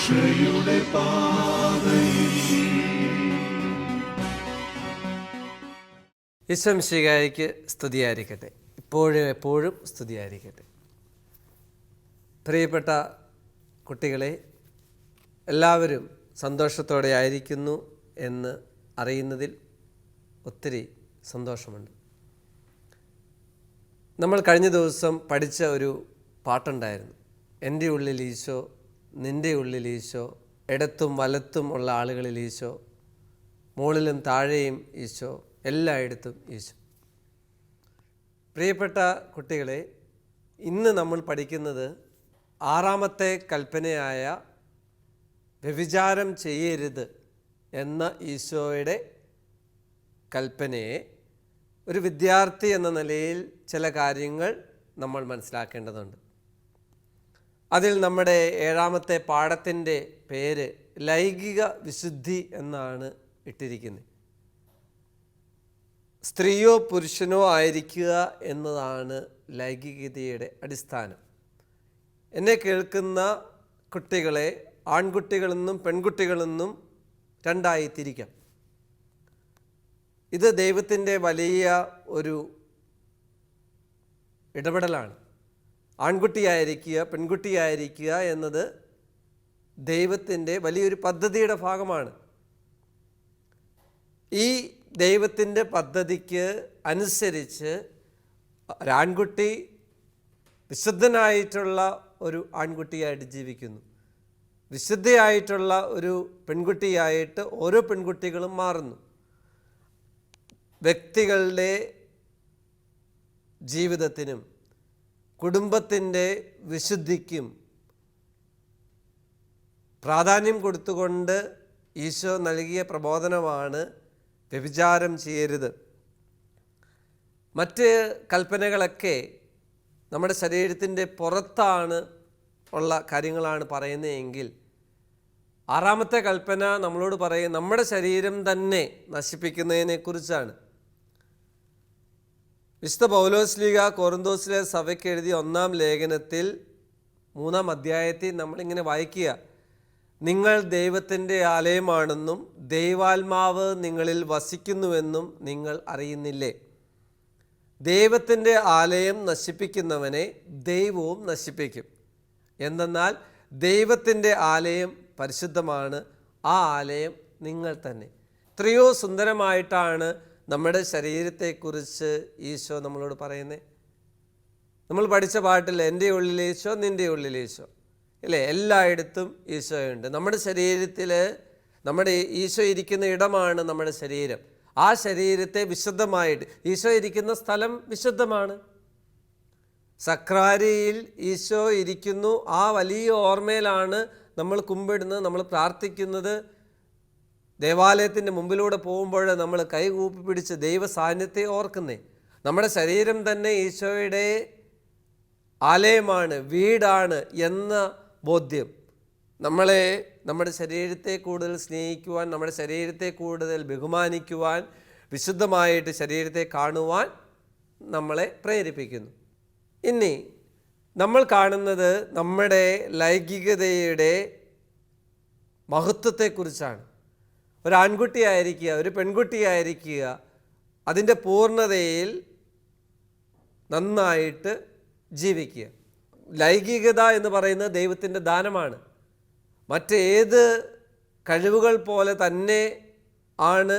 രക്ഷയുടെ പാതയിൽ. ഈശോമിശിഹായ്ക്ക് സ്തുതിയായിരിക്കട്ടെ. ഇപ്പോഴും എപ്പോഴും സ്തുതിയായിരിക്കട്ടെ. പ്രിയപ്പെട്ട കുട്ടികളെ, എല്ലാവരും സന്തോഷത്തോടെ ആയിരിക്കുന്നു എന്ന് അറിയുന്നതിൽ ഒത്തിരി സന്തോഷമുണ്ട്. നമ്മൾ കഴിഞ്ഞ ദിവസം പഠിച്ച ഒരു പാട്ടുണ്ടായിരുന്നു. എൻ്റെ ഉള്ളിൽ ഈശോ, നിൻ്റെ ഉള്ളിൽ ഈശോ, ഇടത്തും വലത്തും ഉള്ള ആളുകളിൽ ഈശോ, മുകളിലും താഴെയും ഈശോ, എല്ലായിടത്തും ഈശോ. പ്രിയപ്പെട്ട കുട്ടികളെ, ഇന്ന് നമ്മൾ പഠിക്കുന്നത് ആറാമത്തെ കൽപ്പനയായ വ്യഭിചാരം ചെയ്യരുത് എന്ന ഈശോയുടെ കൽപ്പനയെ ഒരു വിദ്യാർത്ഥി എന്ന നിലയിൽ ചില കാര്യങ്ങൾ നമ്മൾ മനസ്സിലാക്കേണ്ടതുണ്ട്. അതിൽ നമ്മുടെ ഏഴാമത്തെ പാഠത്തിൻ്റെ പേര് ലൈംഗിക വിശുദ്ധി എന്നാണ് ഇട്ടിരിക്കുന്നത്. സ്ത്രീയോ പുരുഷനോ ആയിരിക്കുക എന്നതാണ് ലൈംഗികതയുടെ അടിസ്ഥാനം. എന്നെ കേൾക്കുന്ന കുട്ടികളെ ആൺകുട്ടികളെന്നും പെൺകുട്ടികളെന്നും രണ്ടായി തിരിക്കാം. ഇത് ദൈവത്തിൻ്റെ വലിയ ഒരു ഇടപെടലാണ്. ആൺകുട്ടിയായിരിക്കുക പെൺകുട്ടിയായിരിക്കുക എന്നത് ദൈവത്തിൻ്റെ വലിയൊരു പദ്ധതിയുടെ ഭാഗമാണ്. ഈ ദൈവത്തിൻ്റെ പദ്ധതിക്ക് അനുസരിച്ച് ഒരാൺകുട്ടി വിശുദ്ധനായിട്ടുള്ള ഒരു ആൺകുട്ടിയായിട്ട് ജീവിക്കുന്നു. വിശുദ്ധയായിട്ടുള്ള ഒരു പെൺകുട്ടിയായിട്ട് ഓരോ പെൺകുട്ടികളും മാറുന്നു. വ്യക്തികളുടെ ജീവിതത്തിനും കുടുംബത്തിൻ്റെ വിശുദ്ധിക്കും പ്രാധാന്യം കൊടുത്തുകൊണ്ട് ഈശോ നൽകിയ പ്രബോധനമാണ് വ്യഭിചാരം ചെയ്യരുത്. മറ്റ് കൽപ്പനകളൊക്കെ നമ്മുടെ ശരീരത്തിൻ്റെ പുറത്താണ് ഉള്ള കാര്യങ്ങളാണ് പറയുന്നതെങ്കിൽ ആറാമത്തെ കൽപ്പന നമ്മളോട് പറയും നമ്മുടെ ശരീരം തന്നെ നശിപ്പിക്കുന്നതിനെക്കുറിച്ചാണ്. വിശുദ്ധ പൗലോസ്ലീഹ കൊറിന്തോസിലെ സഭയ്ക്ക് എഴുതിയ 1-ാം ലേഖനത്തിൽ 3-ാം അധ്യായത്തിൽ നമ്മളിങ്ങനെ വായിക്കുക: നിങ്ങൾ ദൈവത്തിൻ്റെ ആലയമാണെന്നും ദൈവാത്മാവ് നിങ്ങളിൽ വസിക്കുന്നുവെന്നും നിങ്ങൾ അറിയുന്നില്ലേ? ദൈവത്തിൻ്റെ ആലയം നശിപ്പിക്കുന്നവനെ ദൈവവും നശിപ്പിക്കും. എന്തെന്നാൽ ദൈവത്തിൻ്റെ ആലയം പരിശുദ്ധമാണ്, ആ ആലയം നിങ്ങൾ തന്നെ. എത്രയോ സുന്ദരമായിട്ടാണ് നമ്മുടെ ശരീരത്തെക്കുറിച്ച് ഈശോ നമ്മളോട് പറയുന്നത്. നമ്മൾ പഠിച്ച പാട്ടിൽ എൻ്റെ ഉള്ളിൽ ഈശോ, നിൻ്റെ ഉള്ളിൽ ഈശോ, അല്ലേ? എല്ലായിടത്തും ഈശോയുണ്ട്. നമ്മുടെ ശരീരത്തിൽ നമ്മുടെ ഈശോ ഇരിക്കുന്ന ഇടമാണ് നമ്മുടെ ശരീരം. ആ ശരീരത്തെ വിശുദ്ധമായിട്ട്, ഈശോ ഇരിക്കുന്ന സ്ഥലം വിശുദ്ധമാണ്. സക്രാരിയിൽ ഈശോ ഇരിക്കുന്നു. ആ വലിയ ഓർമ്മയിലാണ് നമ്മൾ കുമ്പിടുന്നത്, നമ്മൾ പ്രാർത്ഥിക്കുന്നത്. ദേവാലയത്തിൻ്റെ മുമ്പിലൂടെ പോകുമ്പോൾ നമ്മൾ കൈകൂപ്പി പിടിച്ച് ദൈവ സാന്നിധ്യത്തെ ഓർക്കുന്നേ. നമ്മുടെ ശരീരം തന്നെ ഈശോയുടെ ആലയമാണ്, വീടാണ് എന്ന ബോധ്യം നമ്മളെ നമ്മുടെ ശരീരത്തെ കൂടുതൽ സ്നേഹിക്കുവാൻ, നമ്മുടെ ശരീരത്തെ കൂടുതൽ ബഹുമാനിക്കുവാൻ, വിശുദ്ധമായിട്ട് ശരീരത്തെ കാണുവാൻ നമ്മളെ പ്രേരിപ്പിക്കുന്നു. ഇനി നമ്മൾ കാണുന്നത് നമ്മുടെ ലൈംഗികതയുടെ മഹത്വത്തെക്കുറിച്ചാണ്. ഒരു ആൺകുട്ടിയായിരിക്കുക, ഒരു പെൺകുട്ടിയായിരിക്കുക, അതിൻ്റെ പൂർണ്ണതയിൽ നന്നായിട്ട് ജീവിക്കുക. ലൈംഗികത എന്ന് പറയുന്നത് ദൈവത്തിൻ്റെ ദാനമാണ്. മറ്റേത് കഴിവുകൾ പോലെ തന്നെ ആണ്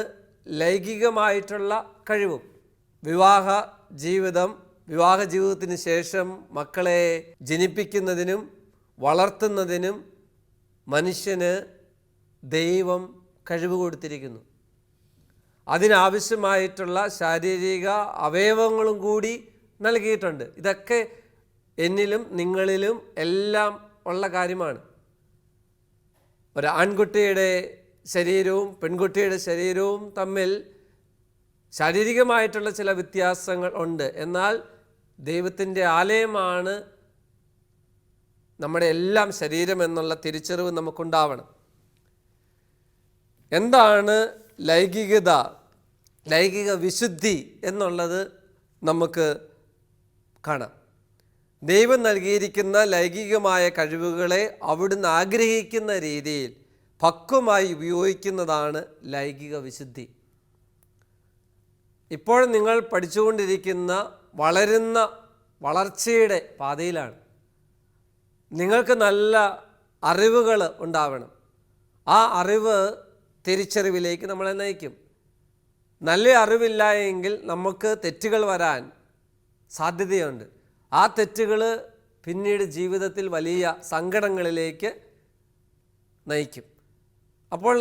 ലൈംഗികമായിട്ടുള്ള കഴിവും. വിവാഹ ജീവിതത്തിന് ശേഷം മക്കളെ ജനിപ്പിക്കുന്നതിനും വളർത്തുന്നതിനും മനുഷ്യന് ദൈവം കഴിവ് കൊടുത്തിരിക്കുന്നു. അതിനാവശ്യമായിട്ടുള്ള ശാരീരിക അവയവങ്ങളും കൂടി നൽകിയിട്ടുണ്ട്. ഇതൊക്കെ എന്നിലും നിങ്ങളിലും എല്ലാം ഉള്ള കാര്യമാണ്. ഒരു ആൺകുട്ടിയുടെ ശരീരവും പെൺകുട്ടിയുടെ ശരീരവും തമ്മിൽ ശാരീരികമായിട്ടുള്ള ചില വ്യത്യാസങ്ങൾ ഉണ്ട്. എന്നാൽ ദൈവത്തിൻ്റെ ആലയമാണ് നമ്മുടെ എല്ലാം ശരീരം എന്നുള്ള തിരിച്ചറിവ് നമുക്കുണ്ടാവണം. എന്താണ് ലൈംഗിക വിശുദ്ധി എന്നുള്ളത് നമുക്ക് കാണാം. ദൈവം നൽകിയിരിക്കുന്ന ലൈംഗികമായ കഴിവുകളെ അവിടുന്ന് ആഗ്രഹിക്കുന്ന രീതിയിൽ പക്വമായി ഉപയോഗിക്കുന്നതാണ് ലൈംഗിക വിശുദ്ധി. ഇപ്പോൾ നിങ്ങൾ പഠിച്ചുകൊണ്ടിരിക്കുന്ന വളരുന്ന വളർച്ചയുടെ പാതയിലാണ്. നിങ്ങൾക്ക് നല്ല അറിവുകൾ ഉണ്ടാവണം. ആ അറിവ് തിരിച്ചറിവിലേക്ക് നമ്മളെ നയിക്കും. നല്ല അറിവില്ല എങ്കിൽ നമുക്ക് തെറ്റുകൾ വരാൻ സാധ്യതയുണ്ട്. ആ തെറ്റുകൾ പിന്നീട് ജീവിതത്തിൽ വലിയ സങ്കടങ്ങളിലേക്ക് നയിക്കും. അപ്പോൾ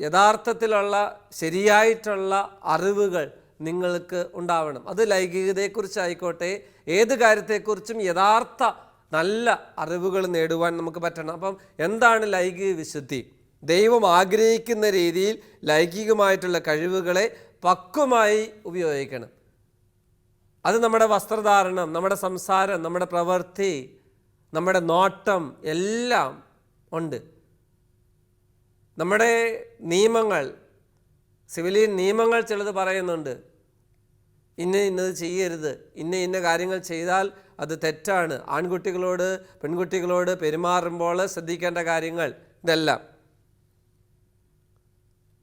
യഥാർത്ഥത്തിലുള്ള ശരിയായിട്ടുള്ള അറിവുകൾ നിങ്ങൾക്ക് ഉണ്ടാവണം. അത് ലൈംഗികതയെക്കുറിച്ചായിക്കോട്ടെ, ഏത് കാര്യത്തെക്കുറിച്ചും യഥാർത്ഥ നല്ല അറിവുകൾ നേടുവാൻ നമുക്ക് പറ്റണം. അപ്പം എന്താണ് ലൈംഗിക വിശുദ്ധി? ദൈവം ആഗ്രഹിക്കുന്ന രീതിയിൽ ലൈംഗികമായിട്ടുള്ള കഴിവുകളെ പക്വമായി ഉപയോഗിക്കണം. അത് നമ്മുടെ വസ്ത്രധാരണം, നമ്മുടെ സംസാരം, നമ്മുടെ പ്രവൃത്തി, നമ്മുടെ നോട്ടം എല്ലാം ഉണ്ട്. നമ്മുടെ നിയമങ്ങൾ, സിവിലിയൻ നിയമങ്ങൾ ചിലത് പറയുന്നുണ്ട്. ഇന്നത് ചെയ്യരുത്, ഇന്ന കാര്യങ്ങൾ ചെയ്താൽ അത് തെറ്റാണ്. ആൺകുട്ടികളോട് പെൺകുട്ടികളോട് പെരുമാറുമ്പോൾ ശ്രദ്ധിക്കേണ്ട കാര്യങ്ങൾ ഇതെല്ലാം.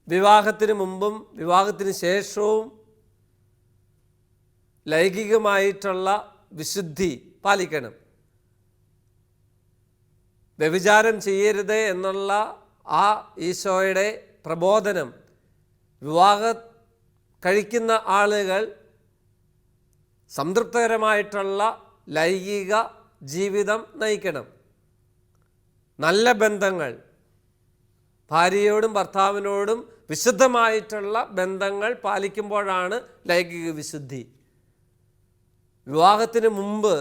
വിവാഹത്തിന് മുമ്പും വിവാഹത്തിന് ശേഷവും ലൈംഗികമായിട്ടുള്ള വിശുദ്ധി പാലിക്കണം. വ്യഭിചാരം ചെയ്യരുത് എന്നുള്ള ആ ഈശോയുടെ പ്രബോധനം വിവാഹം കഴിക്കുന്ന ആളുകൾ സംതൃപ്തകരമായിട്ടുള്ള ലൈംഗിക ജീവിതം നയിക്കണം. നല്ല ബന്ധങ്ങൾ, ഭാര്യയോടും ഭർത്താവിനോടും വിശുദ്ധമായിട്ടുള്ള ബന്ധങ്ങൾ പാലിക്കുമ്പോഴാണ് ലൈംഗിക വിശുദ്ധി. വിവാഹത്തിന് മുമ്പ്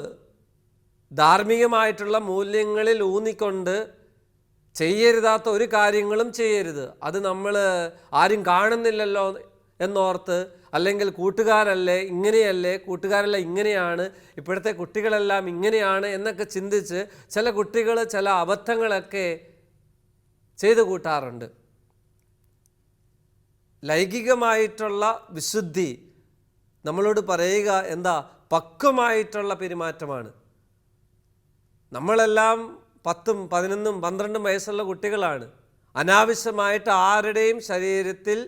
ധാർമ്മികമായിട്ടുള്ള മൂല്യങ്ങളിൽ ഊന്നിക്കൊണ്ട് ചെയ്യരുതാത്ത ഒരു കാര്യങ്ങളും ചെയ്യരുത്. അത് നമ്മൾ ആരും കാണുന്നില്ലല്ലോ എന്നോർത്ത്, അല്ലെങ്കിൽ കൂട്ടുകാരല്ലേ ഇങ്ങനെയല്ലേ, കൂട്ടുകാരെല്ലാം ഇങ്ങനെയാണ്, ഇപ്പോഴത്തെ കുട്ടികളെല്ലാം ഇങ്ങനെയാണ് എന്നൊക്കെ ചിന്തിച്ച് ചില കുട്ടികൾ ചില അബദ്ധങ്ങളൊക്കെ ചെയ്തു കൂട്ടാറുണ്ട്. ലൈംഗികമായിട്ടുള്ള വിശുദ്ധി നമ്മളോട് പറയുക എന്താ? പക്വമായിട്ടുള്ള പെരുമാറ്റമാണ്. നമ്മളെല്ലാം 10, 11, 12 വയസ്സുള്ള കുട്ടികളാണ്. അനാവശ്യമായിട്ട് ആരുടെയും ശരീരത്തിൽ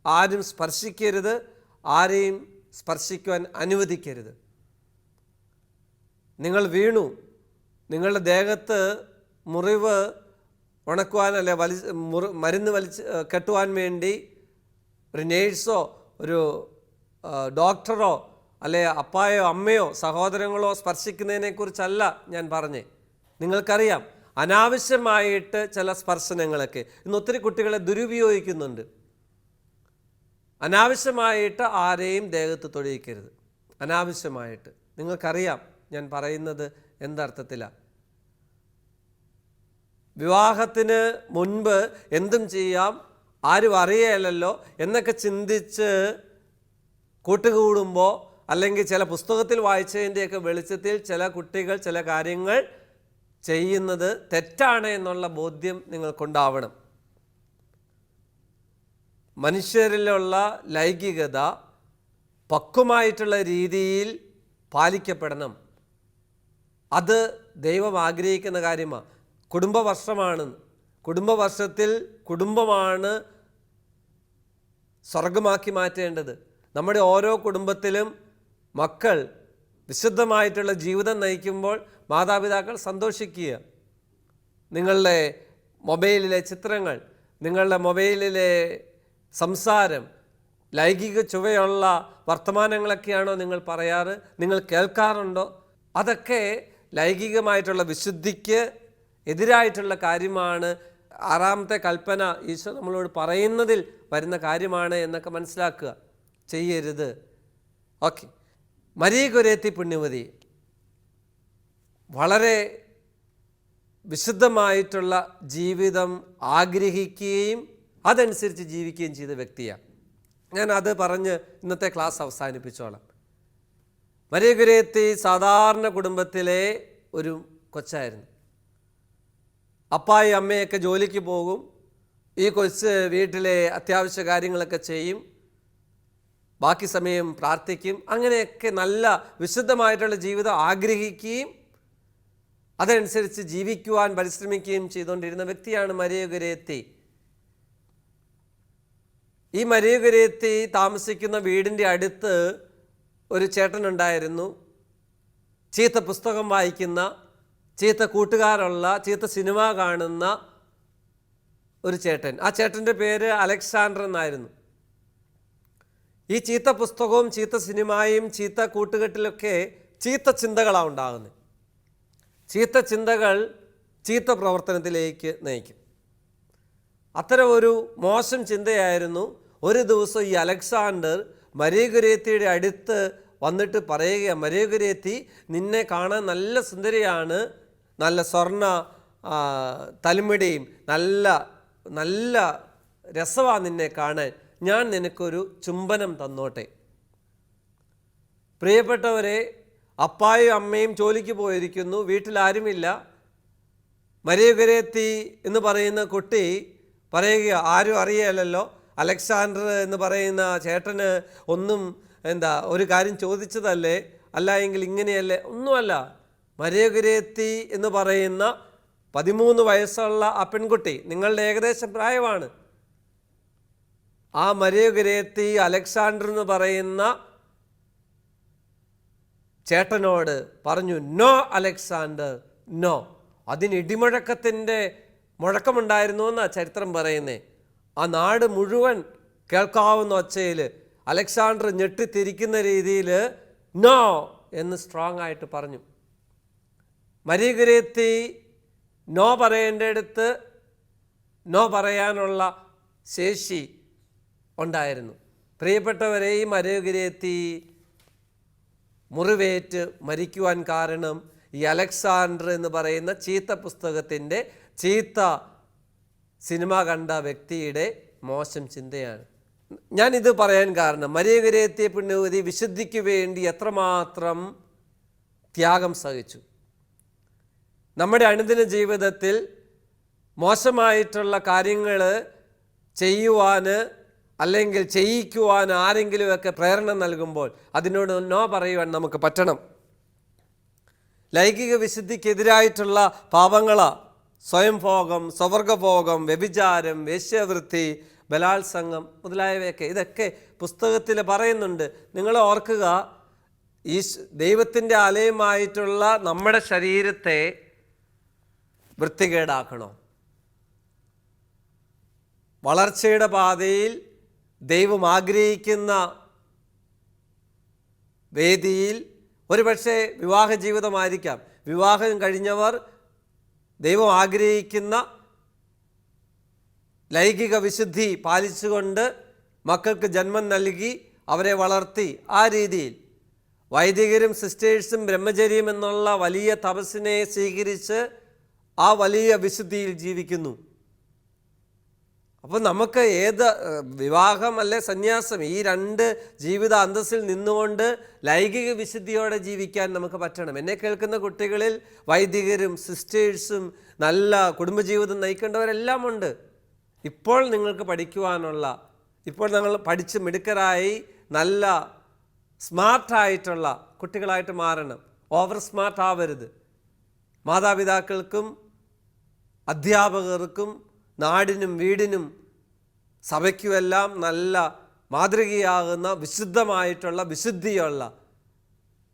ആരും സ്പർശിക്കരുത്, ആരെയും സ്പർശിക്കുവാൻ അനുവദിക്കരുത്. നിങ്ങൾ വീണു, നിങ്ങളുടെ ദേഹത്ത് മുറിവ് ഉണക്കുവാൻ അല്ലെ മരുന്ന് കെട്ടുവാൻ വേണ്ടി ഒരു നേഴ്സോ ഒരു ഡോക്ടറോ അല്ലെ അപ്പായോ അമ്മയോ സഹോദരങ്ങളോ സ്പർശിക്കുന്നതിനെക്കുറിച്ചല്ല ഞാൻ പറഞ്ഞേ. നിങ്ങൾക്കറിയാം, അനാവശ്യമായിട്ട് ചില സ്പർശനങ്ങളൊക്കെ ഇന്ന് ഒത്തിരി കുട്ടികളെ ദുരുപയോഗിക്കുന്നുണ്ട്. അനാവശ്യമായിട്ട് ആരെയും ദേഹത്ത് തൊഴിയിക്കരുത്. അനാവശ്യമായിട്ട്. നിങ്ങൾക്കറിയാം ഞാൻ പറയുന്നത് എന്തർത്ഥത്തിലാണ്. വിവാഹത്തിന് മുൻപ് എന്തും ചെയ്യാം, ആരും അറിയലല്ലോ എന്നൊക്കെ ചിന്തിച്ച് കൂട്ടുകൂടുമ്പോൾ, അല്ലെങ്കിൽ ചില പുസ്തകത്തിൽ വായിച്ചതിൻ്റെയൊക്കെ വെളിച്ചത്തിൽ ചില കുട്ടികൾ ചില കാര്യങ്ങൾ ചെയ്യുന്നത് തെറ്റാണ് എന്നുള്ള ബോധ്യം നിങ്ങൾക്കുണ്ടാവണം. മനുഷ്യരിലുള്ള ലൈംഗികത പക്വമായിട്ടുള്ള രീതിയിൽ പാലിക്കപ്പെടണം. അത് ദൈവം ആഗ്രഹിക്കുന്ന കാര്യമാണ്. കുടുംബവർഷമാണ്. കുടുംബവർഷത്തിൽ കുടുംബമാണ് സ്വർഗമാക്കി മാറ്റേണ്ടത്. നമ്മുടെ ഓരോ കുടുംബത്തിലും മക്കൾ വിശുദ്ധമായിട്ടുള്ള ജീവിതം നയിക്കുമ്പോൾ മാതാപിതാക്കൾ സന്തോഷിക്കുക. നിങ്ങളുടെ മൊബൈലിലെ ചിത്രങ്ങൾ, നിങ്ങളുടെ മൊബൈലിലെ സംസാരം, ലൈംഗിക ചുവയുള്ള വർത്തമാനങ്ങളൊക്കെയാണോ നിങ്ങൾ പറയാറ്, നിങ്ങൾ കേൾക്കാറുണ്ടോ? അതൊക്കെ ലൈംഗികമായിട്ടുള്ള വിശുദ്ധിക്ക് എതിരായിട്ടുള്ള കാര്യമാണ്. 6ാമത്തെ കൽപ്പന ഈശോ നമ്മളോട് പറയുന്നതിൽ വരുന്ന കാര്യമാണ് എന്നൊക്കെ മനസ്സിലാക്കുക. ചെയ്യരുത്. ഓക്കെ. മരിയ ഗൊരേത്തി പുണ്യവതി വളരെ വിശുദ്ധമായിട്ടുള്ള ജീവിതം ആഗ്രഹിക്കുകയും അതനുസരിച്ച് ജീവിക്കുകയും ചെയ്ത വ്യക്തിയാണ്. ഞാൻ അത് പറഞ്ഞ് ഇന്നത്തെ ക്ലാസ് അവസാനിപ്പിച്ചോളാം. മരിയ ഗൊരേത്തി സാധാരണ കുടുംബത്തിലെ ഒരു കൊച്ചായിരുന്നു. അപ്പായും അമ്മയൊക്കെ ജോലിക്ക് പോകും. ഈ കൊച്ച് വീട്ടിലെ അത്യാവശ്യ കാര്യങ്ങളൊക്കെ ചെയ്യും, ബാക്കി സമയം പ്രാർത്ഥിക്കും. അങ്ങനെയൊക്കെ നല്ല വിശുദ്ധമായിട്ടുള്ള ജീവിതം ആഗ്രഹിക്കുകയും അതനുസരിച്ച് ജീവിക്കുവാൻ പരിശ്രമിക്കുകയും ചെയ്തുകൊണ്ടിരുന്ന വ്യക്തിയാണ് മരിയ ഗൊരേത്തി. ഈ മരിയ ഗൊരേത്തി താമസിക്കുന്ന വീടിൻ്റെ അടുത്ത് ഒരു ചേട്ടനുണ്ടായിരുന്നു. ചീത്ത പുസ്തകം വായിക്കുന്ന, ചീത്ത കൂട്ടുകാരുള്ള, ചീത്ത സിനിമ കാണുന്ന ഒരു ചേട്ടൻ. ആ ചേട്ടൻ്റെ പേര് അലക്സാണ്ടർ എന്നായിരുന്നു. ഈ ചീത്ത പുസ്തകവും ചീത്ത സിനിമയും ചീത്ത കൂട്ടുകെട്ടിലൊക്കെ ചീത്ത ചിന്തകളാണ് ഉണ്ടാകുന്നത്. ചീത്ത ചിന്തകൾ ചീത്ത പ്രവർത്തനത്തിലേക്ക് നയിക്കും. അത്തരം ഒരു മോശം ചിന്തയായിരുന്നു. ഒരു ദിവസം ഈ അലക്സാണ്ടർ മരിയ ഗൊരേത്തിയുടെ അടുത്ത് വന്നിട്ട് പറയുകയാണ്, മരിയ ഗൊരേത്തി, നിന്നെ കാണാൻ നല്ല സുന്ദരിയാണ്, നല്ല സ്വർണ്ണ തലമുടിയും, നല്ല നല്ല രസമാണ് നിന്നെ കാണാൻ, ഞാൻ നിനക്കൊരു ചുംബനം തന്നോട്ടെ. പ്രിയപ്പെട്ടവരെ, അപ്പായും അമ്മയും ജോലിക്ക് പോയിരിക്കുന്നു, വീട്ടിലാരുമില്ല. മരിയ ഗൊരേത്തി എന്ന് പറയുന്ന കുട്ടി പറയുക, ആരും അറിയാലല്ലോ, അലക്സാണ്ടർ എന്ന് പറയുന്ന ചേട്ടന് ഒന്നും ഒരു കാര്യം ചോദിച്ചതല്ലേ, അല്ല എങ്കിൽ ഇങ്ങനെയല്ലേ, ഒന്നുമല്ല. മരിയ ഗൊരേത്തി എന്ന് പറയുന്ന 13 വയസ്സുള്ള ആ പെൺകുട്ടി നിങ്ങളുടെ ഏകദേശം പ്രായമാണ്. ആ മരിയ ഗൊരേത്തി അലക്സാണ്ടർ എന്ന് പറയുന്ന ചേട്ടനോട് പറഞ്ഞു, നോ അലക്സാണ്ടർ, നോ. അതിന് ഇടിമുഴക്കത്തിൻ്റെ മുഴക്കമുണ്ടായിരുന്നു എന്നാണ് ചരിത്രം പറയുന്നത്. ആ നാട് മുഴുവൻ കേൾക്കാവുന്ന ഒച്ചയിൽ അലക്സാണ്ടർ ഞെട്ടിത്തിരിക്കുന്ന രീതിയിൽ നോ എന്ന് സ്ട്രോങ് ആയിട്ട് പറഞ്ഞു. മരിയ ഗൊരേത്തി നോ പറയേണ്ടടുത്ത് നോ പറയാനുള്ള ശേഷി ഉണ്ടായിരുന്നു. പ്രിയപ്പെട്ടവരെ, ഈ മരിയ ഗൊരേത്തി മുറിവേറ്റ് മരിക്കുവാൻ കാരണം ഈ അലക്സാണ്ടർ എന്ന് പറയുന്ന ചീത്ത പുസ്തകത്തിൻ്റെ, ചീത്ത സിനിമ കണ്ട വ്യക്തിയുടെ മോശം ചിന്തയാണ്. ഞാനിത് പറയാൻ കാരണം, മരിയ ഗൊരേത്തി പുണ്യവതി വിശുദ്ധിക്ക് വേണ്ടി എത്രമാത്രം ത്യാഗം സഹിച്ചു. നമ്മുടെ അനുദിന ജീവിതത്തിൽ മോശമായിട്ടുള്ള കാര്യങ്ങൾ ചെയ്യുവാൻ അല്ലെങ്കിൽ ചെയ്യിക്കുവാൻ ആരെങ്കിലുമൊക്കെ പ്രേരണ നൽകുമ്പോൾ അതിനോട് നോ പറയുവാൻ നമുക്ക് പറ്റണം. ലൈംഗിക വിശുദ്ധിക്കെതിരായിട്ടുള്ള പാപങ്ങളാ സ്വയംഭോഗം, സ്വവർഗഭോഗം, വ്യഭിചാരം, വേശ്യാവൃത്തി, ബലാത്സംഗം മുതലായവയൊക്കെ. ഇതൊക്കെ പുസ്തകത്തിൽ പറയുന്നുണ്ട്. നിങ്ങൾ ഓർക്കുക, ഈ ദൈവത്തിൻ്റെ ആലയമായിട്ടുള്ള നമ്മുടെ ശരീരത്തെ വൃത്തികേടാക്കണോ? വളർച്ചയുടെ പാതയിൽ ദൈവം ആഗ്രഹിക്കുന്ന വേദിയിൽ ഒരുപക്ഷെ വിവാഹ ജീവിതമായിരിക്കാം. വിവാഹം കഴിഞ്ഞവർ ദൈവം ആഗ്രഹിക്കുന്ന ലൈംഗിക വിശുദ്ധി പാലിച്ചുകൊണ്ട് മക്കൾക്ക് ജന്മം നൽകി അവരെ വളർത്തി. ആ രീതിയിൽ വൈദികരും സിസ്റ്റേഴ്സും ബ്രഹ്മചര്യം എന്നുള്ള വലിയ തപസ്സിനെ സ്വീകരിച്ച് ആ വലിയ വിശുദ്ധിയിൽ ജീവിക്കുന്നു. അപ്പോൾ നമുക്ക് ഏത് വിവാഹം അല്ലെ സന്യാസം, ഈ രണ്ട് ജീവിത അന്തസ്സിൽ നിന്നുകൊണ്ട് ലൈംഗിക വിശുദ്ധിയോടെ ജീവിക്കാൻ നമുക്ക് പറ്റണം. എന്നെ കേൾക്കുന്ന കുട്ടികളിൽ വൈദികരും സിസ്റ്റേഴ്സും നല്ല കുടുംബജീവിതം നയിക്കേണ്ടവരെല്ലാം ഉണ്ട്. ഇപ്പോൾ നിങ്ങൾക്ക് പഠിക്കുവാനുള്ള, ഇപ്പോൾ നിങ്ങൾ പഠിച്ച് മിടുക്കരായി നല്ല സ്മാർട്ടായിട്ടുള്ള കുട്ടികളായിട്ട് മാറണം. ഓവർ സ്മാർട്ട് ആവരുത്. മാതാപിതാക്കൾക്കും അധ്യാപകർക്കും നാടിനും വീടിനും സഭയ്ക്കുമെല്ലാം നല്ല മാതൃകയാകുന്ന വിശുദ്ധമായിട്ടുള്ള വിശുദ്ധിയുള്ള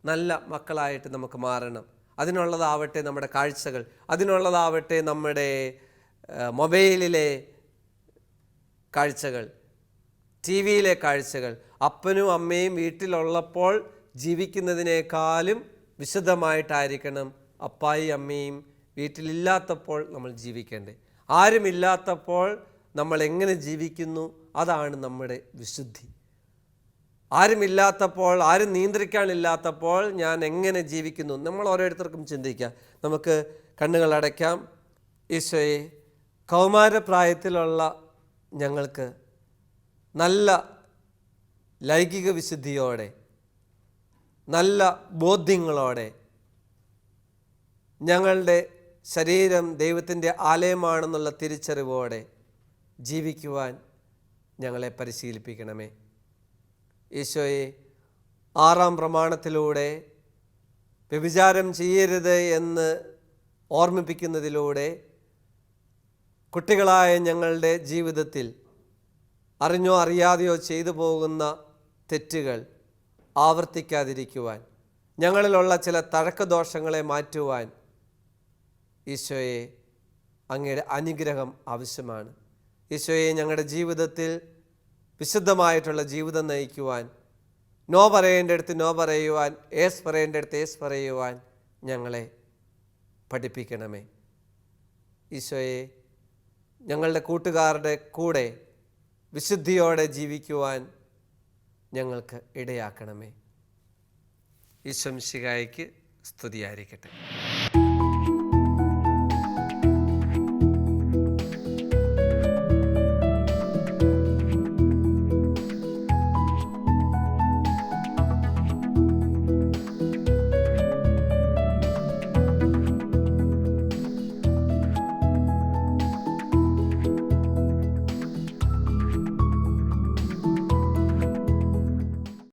നല്ല മക്കളായിട്ട് നമുക്ക് മാറണം. അതിനുള്ളതാവട്ടെ നമ്മുടെ കാഴ്ചകൾ, അതിനുള്ളതാവട്ടെ നമ്മുടെ മൊബൈലിലെ കാഴ്ചകൾ, ടി വിയിലെ കാഴ്ചകൾ. അപ്പനും അമ്മയും വീട്ടിലുള്ളപ്പോൾ ജീവിക്കുന്നതിനേക്കാളും വിശുദ്ധമായിട്ടായിരിക്കണം അപ്പായും അമ്മയും വീട്ടിലില്ലാത്തപ്പോൾ നമ്മൾ ജീവിക്കേണ്ടത്. ആരുമില്ലാത്തപ്പോൾ നമ്മൾ എങ്ങനെ ജീവിക്കുന്നു, അതാണ് നമ്മുടെ വിശുദ്ധി. ആരുമില്ലാത്തപ്പോൾ, ആരും നിയന്ത്രിക്കാനില്ലാത്തപ്പോൾ ഞാൻ എങ്ങനെ ജീവിക്കുന്നു, നമ്മൾ ഓരോരുത്തർക്കും ചിന്തിക്കാം. നമുക്ക് കണ്ണുകൾ അടയ്ക്കാം. ഈശോയെ, കൗമാരപ്രായത്തിലുള്ള ഞങ്ങൾക്ക് നല്ല ലൈംഗിക വിശുദ്ധിയോടെ, നല്ല ബോധ്യങ്ങളോടെ, ഞങ്ങളുടെ ശരീരം ദൈവത്തിൻ്റെ ആലയമാണെന്നുള്ള തിരിച്ചറിവോടെ ജീവിക്കുവാൻ ഞങ്ങളെ പരിശീലിപ്പിക്കണമേ. ഈശോയെ, 6-ാം പ്രമാണത്തിലൂടെ വ്യഭിചാരം ചെയ്യരുത് എന്ന് ഓർമ്മിപ്പിക്കുന്നതിലൂടെ കുട്ടികളായ ഞങ്ങളുടെ ജീവിതത്തിൽ അറിഞ്ഞോ അറിയാതെയോ ചെയ്തു പോകുന്ന തെറ്റുകൾ ആവർത്തിക്കാതിരിക്കുവാൻ, ഞങ്ങളിലുള്ള ചില തഴക്കദോഷങ്ങളെ മാറ്റുവാൻ ഈശോയെ അങ്ങയുടെ അനുഗ്രഹം ആവശ്യമാണ്. ഈശോയെ ഞങ്ങളുടെ ജീവിതത്തിൽ വിശുദ്ധമായിട്ടുള്ള ജീവിതം നയിക്കുവാൻ, നോ പറയേണ്ടടുത്ത് നോ പറയുവാൻ, ഏസ് പറയേണ്ടടുത്ത് ഏസ് പറയുവാൻ ഞങ്ങളെ പഠിപ്പിക്കണമേ. ഈശോയെ ഞങ്ങളുടെ കൂട്ടുകാരുടെ കൂടെ വിശുദ്ധിയോടെ ജീവിക്കുവാൻ ഞങ്ങൾക്ക് ഇടയാക്കണമേ. ഈശോ മിശിഹായ്ക്ക് സ്തുതിയായിരിക്കട്ടെ.